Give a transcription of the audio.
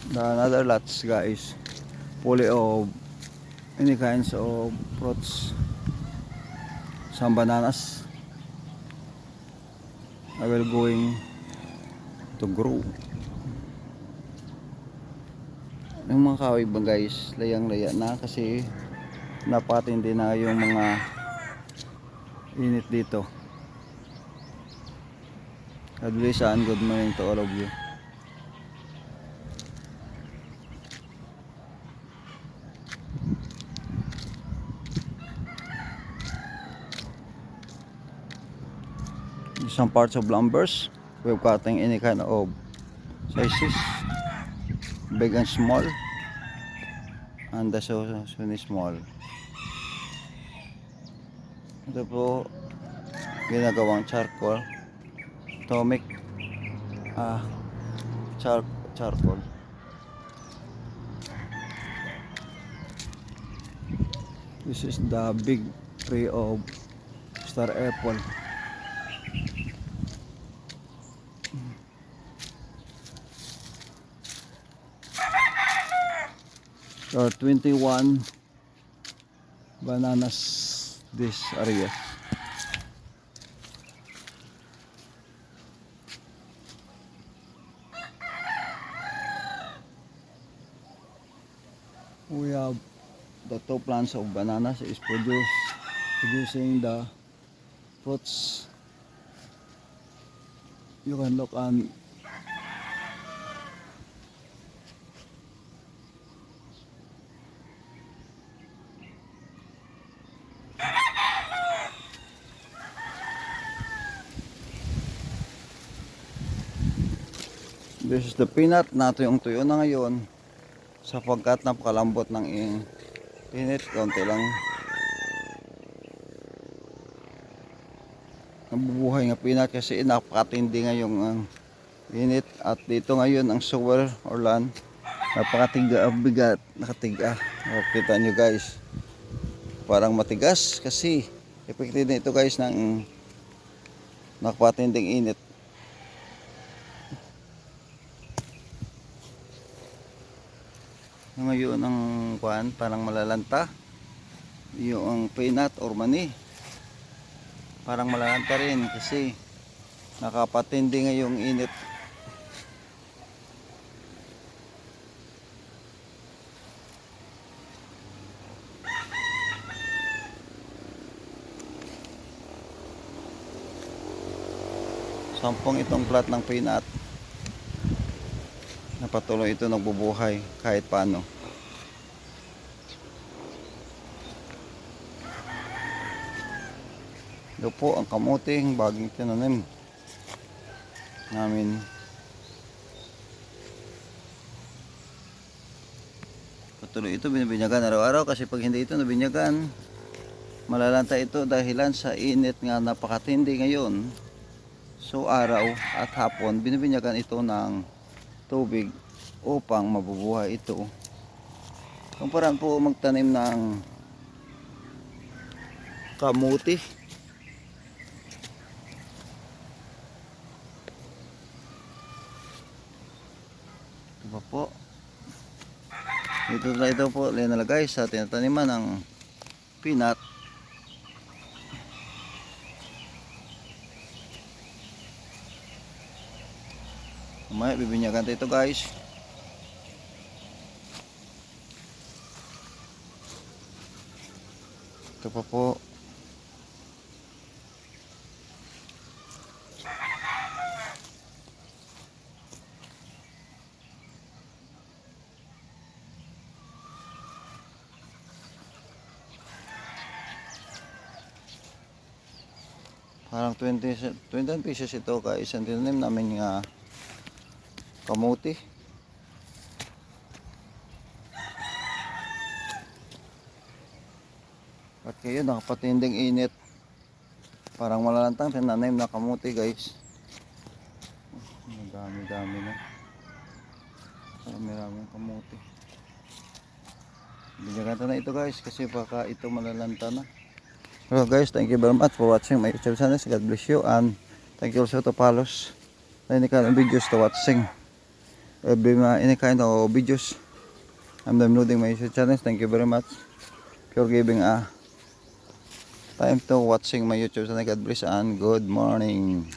The another lots guys, full of any kinds of fruits, some bananas. I will going to grow. Yung mga kahoy ba guys, layang-laya na kasi napatindi na yung mga init dito. God bless and good morning to all of you. Some parts of lumbers, we're cutting any kind of sizes, big and small, and the so small. Ito po ginagawang charcoal to make charcoal. This is the big tree of star apple. There are 21 bananas this area. We have the two plants of bananas is producing the fruits. You can look on this is the peanut na tuyong-tuyo na ngayon sapagkat napakalambot ng init. Konti lang nabubuhay nga peanut kasi napakatindi ngayong init. At dito ngayon ang soil or land napakatiga, bigat, nakatiga. O, kita nyo guys, parang matigas kasi effective na ito guys ng napakatinding init. Ngayon ang kuan parang malalanta yung peanut or mani, parang malalanta rin kasi nakapatindi ngayong init. Sampung itong plat ng peanut, napatuloy ito nagbubuhay kahit paano. Ito po ang kamuting baging tinanim namin. Patuloy ito binibinyagan araw-araw kasi pag hindi ito nabinyagan malalanta ito dahilan sa init nga napakatindi ngayon. So araw at hapon binibinyagan ito ng tubig upang mabubuhay ito. Kumparan po magtanim ng kamuti. Ito po. Ito po linalagay sa tinataniman ng peanut. Mamaya bibinyagan ito guys. Ito pa po. Parang 20 pieces ito guys. Ang tinanim namin nga kamuti. At kayo nakapatinding init, parang malalantang tinanim na kamuti guys. Dami-dami na, marami-raming kamuti. Binyagan na ito guys kasi baka ito malalanta na. So guys, thank you very much for watching my YouTube channel. God bless you and thank you also to follow technical videos to watching. every any kind of videos. I'm downloading my YouTube channel. Thank you very much for giving time to watching my YouTube channel. God bless and good morning.